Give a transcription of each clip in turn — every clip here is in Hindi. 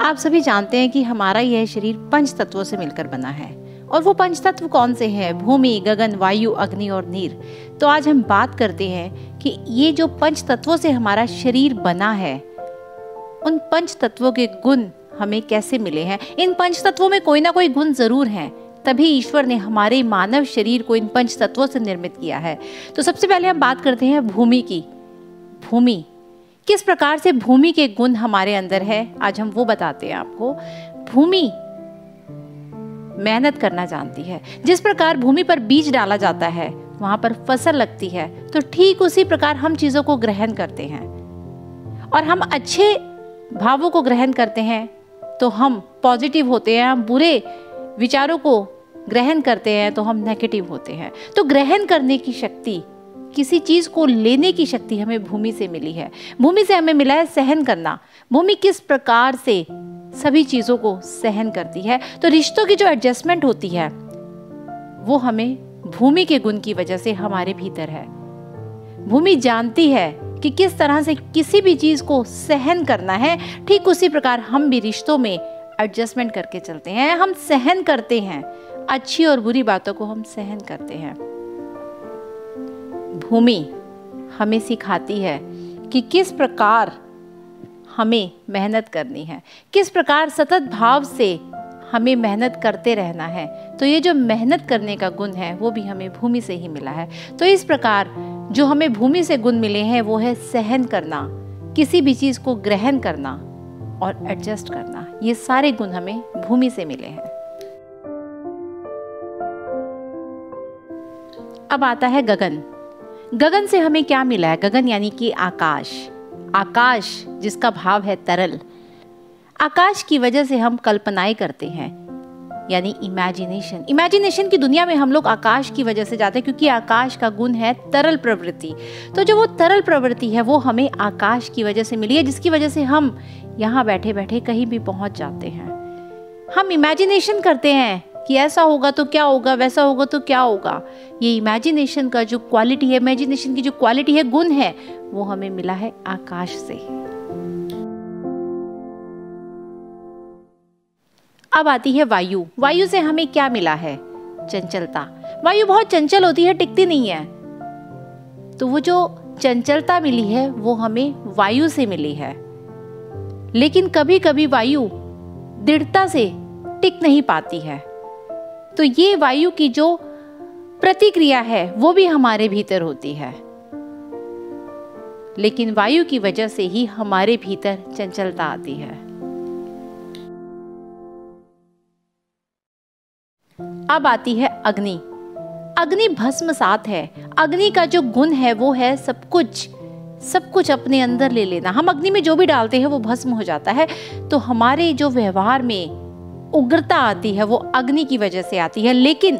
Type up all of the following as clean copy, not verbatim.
आप सभी जानते हैं कि हमारा यह शरीर पंच तत्वों से मिलकर बना है। और वो पंच तत्व कौन से हैं? भूमि, गगन, वायु, अग्नि और नीर। तो आज हम बात करते हैं कि ये जो पंच तत्वों से हमारा शरीर बना है, उन पंच तत्वों के गुण हमें कैसे मिले हैं। इन पंच तत्वों में कोई ना कोई गुण जरूर हैं, तभी ईश्वर ने हमारे मानव शरीर को इन पंच तत्वों से निर्मित किया है। तो सबसे पहले हम बात करते हैं भूमि की। भूमि, किस प्रकार से भूमि के गुण हमारे अंदर है, आज हम वो बताते हैं आपको। भूमि मेहनत करना जानती है। जिस प्रकार भूमि पर बीज डाला जाता है, वहां पर फसल लगती है, तो ठीक उसी प्रकार हम चीजों को ग्रहण करते हैं। और हम अच्छे भावों को ग्रहण करते हैं तो हम पॉजिटिव होते हैं, हम बुरे विचारों को ग्रहण करते हैं तो हम नेगेटिव होते हैं। तो ग्रहण करने की शक्ति, किसी चीज को लेने की शक्ति हमें भूमि से मिली है। भूमि से हमें मिला है सहन करना। भूमि किस प्रकार से सभी चीजों को सहन करती है। तो रिश्तों की जो एडजस्टमेंट होती है वो हमें भूमि के गुण की वजह से हमारे भीतर है। भूमि जानती है कि किस तरह से किसी भी चीज को सहन करना है। ठीक उसी प्रकार हम भी रिश्तों में एडजस्टमेंट करके चलते हैं, हम सहन करते हैं, अच्छी और बुरी बातों को हम सहन करते हैं। भूमि हमें सिखाती है कि किस प्रकार हमें मेहनत करनी है, किस प्रकार सतत भाव से हमें मेहनत करते रहना है। तो ये जो मेहनत करने का गुण है वो भी हमें भूमि से ही मिला है। तो इस प्रकार जो हमें भूमि से गुण मिले हैं वो है सहन करना, किसी भी चीज को ग्रहण करना और एडजस्ट करना। ये सारे गुण हमें भूमि से मिले हैं। अब आता है गगन। गगन से हमें क्या मिला है? गगन यानी कि आकाश। आकाश जिसका भाव है तरल। आकाश की वजह से हम कल्पनाएं करते हैं, यानी इमेजिनेशन। इमेजिनेशन की दुनिया में हम लोग आकाश की वजह से जाते हैं, क्योंकि आकाश का गुण है तरल प्रवृत्ति। तो जो वो तरल प्रवृत्ति है वो हमें आकाश की वजह से मिली है, जिसकी वजह से हम यहाँ बैठे बैठे कहीं भी पहुंच जाते हैं। हम इमेजिनेशन करते हैं कि ऐसा होगा तो क्या होगा, वैसा होगा तो क्या होगा। ये इमेजिनेशन का जो क्वालिटी है, इमेजिनेशन की जो क्वालिटी है, गुण है, वो हमें मिला है आकाश से। अब आती है वायु। वायु से हमें क्या मिला है? चंचलता। वायु बहुत चंचल होती है, टिकती नहीं है। तो वो जो चंचलता मिली है वो हमें वायु से मिली है। लेकिन कभी कभी वायु दृढ़ता से टिक नहीं पाती है। तो ये वायु की जो प्रतिक्रिया है वो भी हमारे भीतर होती है। लेकिन वायु की वजह से ही हमारे भीतर चंचलता आती है। अब आती है अग्नि। अग्नि भस्मसात है। अग्नि का जो गुण है वो है सब कुछ अपने अंदर ले लेना। हम अग्नि में जो भी डालते हैं वो भस्म हो जाता है। तो हमारे जो व्यवहार में उग्रता आती है वो अग्नि की वजह से आती है। लेकिन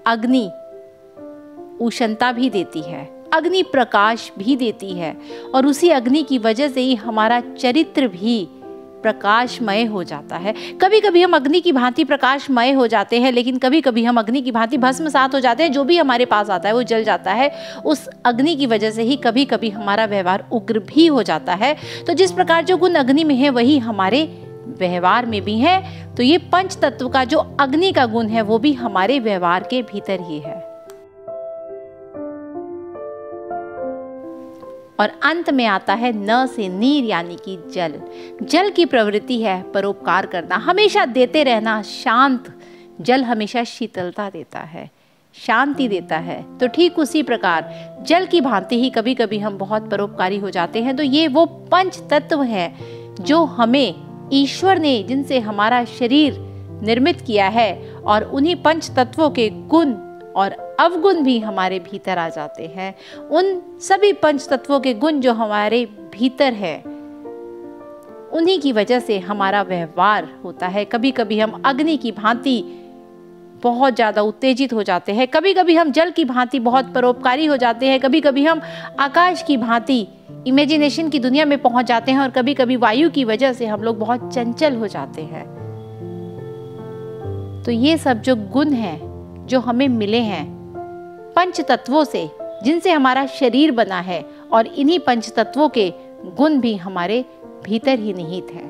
अग्नि उष्णता भी देती है, अग्नि प्रकाश भी देती है, और उसी अग्नि की वजह से ही हमारा चरित्र भी प्रकाशमय हो जाता है। कभी कभी हम अग्नि की भांति प्रकाशमय हो जाते हैं, लेकिन कभी कभी हम अग्नि की भांति भस्मसात हो जाते हैं। जो भी हमारे पास आता है वो जल जाता है। उस अग्नि की वजह से ही कभी कभी हमारा व्यवहार उग्र भी हो जाता है। तो जिस प्रकार जो गुण अग्नि में है वही हमारे व्यवहार में भी है। तो ये पंच तत्व का जो अग्नि का गुण है वो भी हमारे व्यवहार के भीतर ही है। और अंत में आता है न से नीर, यानी कि जल। जल की प्रवृत्ति है परोपकार करना, हमेशा देते रहना। शांत जल हमेशा शीतलता देता है, शांति देता है। तो ठीक उसी प्रकार जल की भांति ही कभी कभी हम बहुत परोपकारी हो जाते हैं। तो ये वो पंच तत्व है जो हमें ईश्वर ने, जिनसे हमारा शरीर निर्मित किया है, और उन्हीं पंच तत्वों के गुण और अवगुण भी हमारे भीतर आ जाते हैं। उन सभी पंच तत्वों के गुण जो हमारे भीतर है, उन्हीं की वजह से हमारा व्यवहार होता है। कभी कभी हम अग्नि की भांति बहुत ज्यादा उत्तेजित हो जाते हैं, कभी कभी हम जल की भांति बहुत परोपकारी हो जाते हैं, कभी कभी हम आकाश की भांति इमेजिनेशन की दुनिया में पहुंच जाते हैं, और कभी कभी वायु की वजह से हम लोग बहुत चंचल हो जाते हैं। तो ये सब जो गुण हैं जो हमें मिले हैं पंच तत्वों से, जिनसे हमारा शरीर बना है, और इन्हीं पंच तत्वों के गुण भी हमारे भीतर ही निहित है।